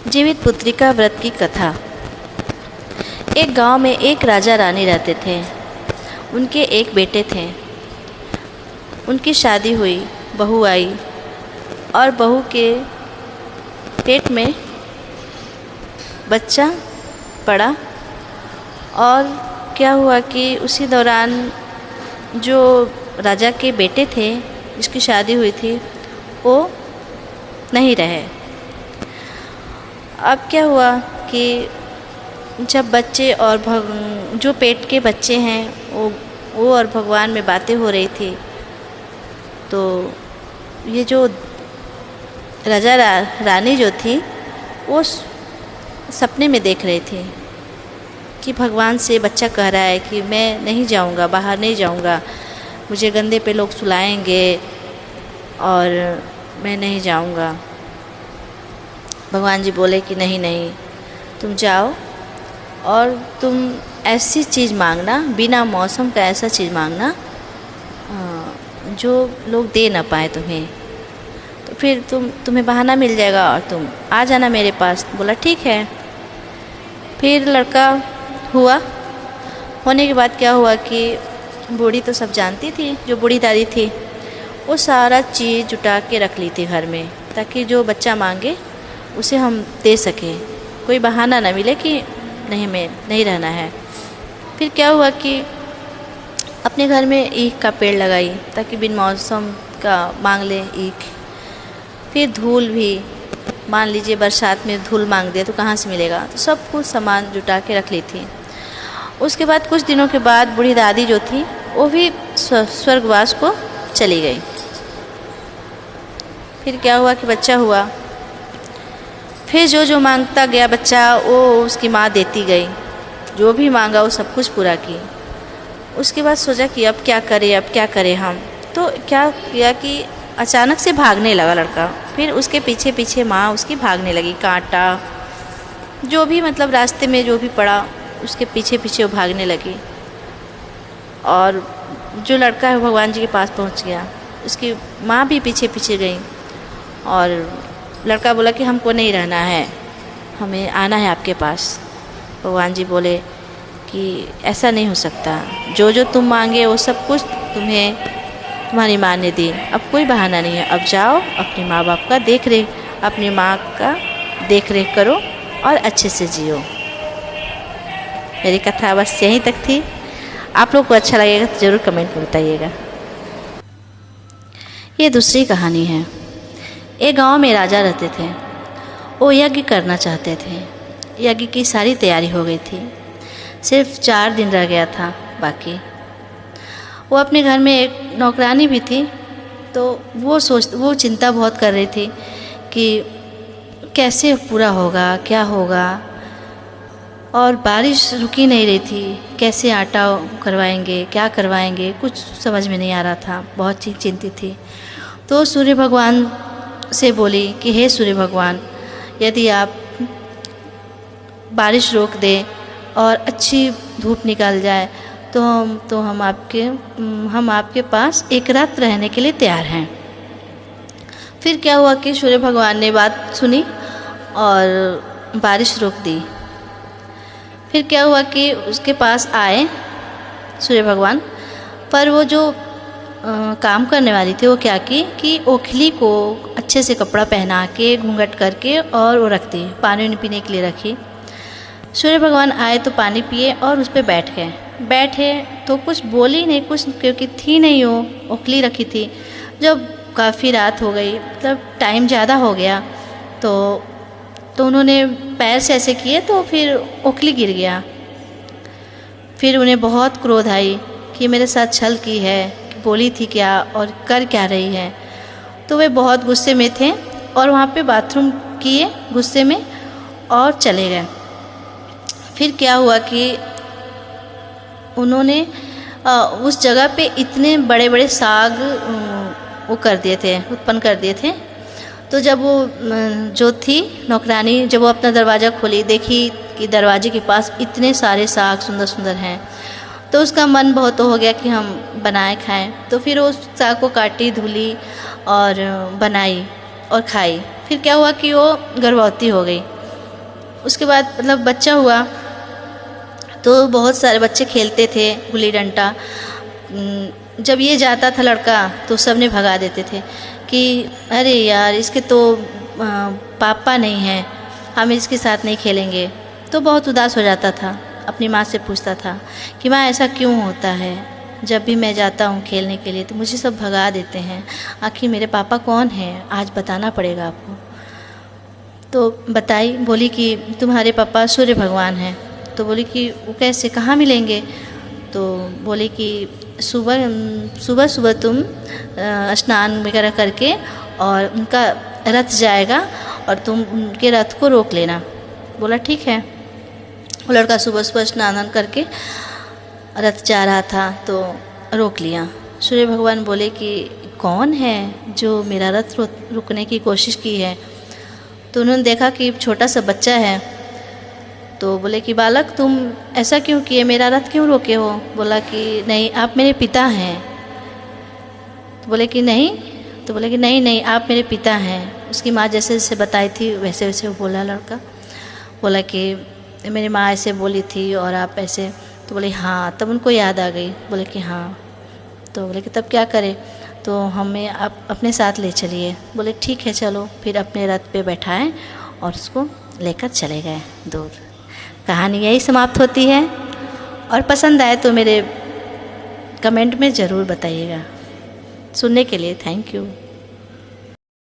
जीवित पुत्रिका व्रत की कथा। एक गांव में एक राजा रानी रहते थे। उनके एक बेटे थे। उनकी शादी हुई, बहू आई और बहू के पेट में बच्चा पड़ा। और क्या हुआ कि उसी दौरान जो राजा के बेटे थे जिसकी शादी हुई थी वो नहीं रहे। अब क्या हुआ कि जब बच्चे और जो पेट के बच्चे हैं वो और भगवान में बातें हो रही थी, तो ये जो राजा रानी जो थी वो सपने में देख रही थी कि भगवान से बच्चा कह रहा है कि मैं नहीं जाऊंगा, बाहर नहीं जाऊंगा, मुझे गंदे पे लोग सुलाएंगे और मैं नहीं जाऊंगा। भगवान जी बोले कि नहीं नहीं, तुम जाओ और तुम ऐसी चीज़ मांगना, बिना मौसम का ऐसा चीज़ मांगना जो लोग दे ना पाए तुम्हें, तो फिर तुम्हें बहाना मिल जाएगा और तुम आ जाना मेरे पास। बोला ठीक है। फिर लड़का हुआ। होने के बाद क्या हुआ कि बूढ़ी तो सब जानती थी, जो बूढ़ी दादी थी वो सारा चीज़ जुटा के रख ली थी घर में, ताकि जो बच्चा मांगे उसे हम दे सकें, कोई बहाना ना मिले कि नहीं मैं नहीं रहना है। फिर क्या हुआ कि अपने घर में ईख का पेड़ लगाई ताकि बिन मौसम का मांग ले ईख। फिर धूल भी, मान लीजिए बरसात में धूल मांग दिया तो कहाँ से मिलेगा, तो सब कुछ सामान जुटा के रख ली थी। उसके बाद कुछ दिनों के बाद बूढ़ी दादी जो थी वो भी स्वर्गवास को चली गई। फिर क्या हुआ कि बच्चा हुआ। फिर जो मांगता गया बच्चा वो उसकी माँ देती गई, जो भी मांगा वो सब कुछ पूरा की। उसके बाद सोचा कि अब क्या करें हम। तो क्या किया कि अचानक से भागने लगा लड़का। फिर उसके पीछे पीछे माँ उसकी भागने लगी। कांटा जो भी मतलब रास्ते में जो भी पड़ा उसके पीछे पीछे वो भागने लगी। और जो लड़का है भगवान जी के पास पहुंच गया। उसकी माँ भी पीछे पीछे गई और लड़का बोला कि हमको नहीं रहना है, हमें आना है आपके पास। भगवान जी बोले कि ऐसा नहीं हो सकता, जो तुम मांगे वो सब कुछ तुम्हारी माँ ने दी, अब कोई बहाना नहीं है। अब जाओ अपने माँ बाप का अपनी माँ का देख रेख करो और अच्छे से जियो। मेरी कथा बस यहीं तक थी। आप लोग को अच्छा लगेगा तो ज़रूर कमेंट में बताइएगा। ये दूसरी कहानी है। एक गांव में राजा रहते थे। वो यज्ञ करना चाहते थे। यज्ञ की सारी तैयारी हो गई थी, सिर्फ 4 दिन रह गया था बाकी। वो अपने घर में एक नौकरानी भी थी, तो वो चिंता बहुत कर रही थी कि कैसे पूरा होगा, क्या होगा। और बारिश रुकी नहीं रही थी, कैसे आटा करवाएंगे, क्या करवाएंगे, कुछ समझ में नहीं आ रहा था। बहुत ही चिंतित थी। तो सूर्य भगवान से बोली कि हे सूर्य भगवान, यदि आप बारिश रोक दें और अच्छी धूप निकल जाए तो हम आपके पास एक रात रहने के लिए तैयार हैं। फिर क्या हुआ कि सूर्य भगवान ने बात सुनी और बारिश रोक दी। फिर क्या हुआ कि उसके पास आए सूर्य भगवान, पर वो जो काम करने वाली थी वो क्या की कि ओखली को अच्छे से कपड़ा पहना के घूंघट करके और वो रख दी, पानी पीने के लिए रखी। सूर्य भगवान आए तो पानी पिए और उस पर बैठे तो कुछ बोली नहीं, कुछ क्योंकि थी नहीं, वो ओखली रखी थी। जब काफ़ी रात हो गई, मतलब टाइम ज़्यादा हो गया, तो उन्होंने पैर से ऐसे किए तो फिर ओखली गिर गया। फिर उन्हें बहुत क्रोध आई कि मेरे साथ छल की है, बोली थी क्या और कर क्या रही है। तो वे बहुत गुस्से में थे और वहाँ पे बाथरूम किए गुस्से में और चले गए। फिर क्या हुआ कि उन्होंने उस जगह पे इतने बड़े बड़े साग वो कर दिए थे, उत्पन्न कर दिए थे। तो जब वो जो थी नौकरानी, जब वो अपना दरवाज़ा खोली, देखी कि दरवाजे के पास इतने सारे साग सुंदर सुंदर हैं, तो उसका मन बहुत हो गया कि हम बनाए खाएं। तो फिर उस साग को काटी, धुली और बनाई और खाई। फिर क्या हुआ कि वो गर्भवती हो गई। उसके बाद मतलब बच्चा हुआ तो बहुत सारे बच्चे खेलते थे गुल्ली डंडा। जब ये जाता था लड़का तो सब ने भगा देते थे कि अरे यार इसके तो पापा नहीं हैं, हम इसके साथ नहीं खेलेंगे। तो बहुत उदास हो जाता था, अपनी माँ से पूछता था कि माँ ऐसा क्यों होता है, जब भी मैं जाता हूँ खेलने के लिए तो मुझे सब भगा देते हैं, आखिर मेरे पापा कौन हैं, आज बताना पड़ेगा आपको। तो बताई, बोली कि तुम्हारे पापा सूर्य भगवान हैं। तो बोली कि वो कैसे, कहाँ मिलेंगे। तो बोली कि सुबह सुबह सुबह तुम स्नान वगैरह करके और उनका रथ जाएगा और तुम उनके रथ को रोक लेना। बोला ठीक है। वो लड़का सुबह सुबह स्नान करके रथ जा रहा था तो रोक लिया। सूर्य भगवान बोले कि कौन है जो मेरा रथ रुकने की कोशिश की है। तो उन्होंने देखा कि छोटा सा बच्चा है। तो बोले कि बालक तुम ऐसा क्यों किए, मेरा रथ क्यों रोके हो। बोला कि नहीं आप मेरे पिता हैं। तो बोले कि नहीं। तो बोले कि नहीं नहीं आप मेरे पिता हैं। उसकी माँ जैसे जैसे बताई थी वैसे वैसे वो बोला लड़का। बोला कि मेरी माँ ऐसे बोली थी और आप ऐसे। तो बोले हाँ। तब उनको याद आ गई। बोले कि हाँ। तो बोले कि तब क्या करें। तो हमें आप अपने साथ ले चलिए। बोले ठीक है चलो। फिर अपने रथ पे बैठाएं और उसको लेकर चले गए दूर। कहानी यही समाप्त होती है। और पसंद आए तो मेरे कमेंट में ज़रूर बताइएगा। सुनने के लिए थैंक यू।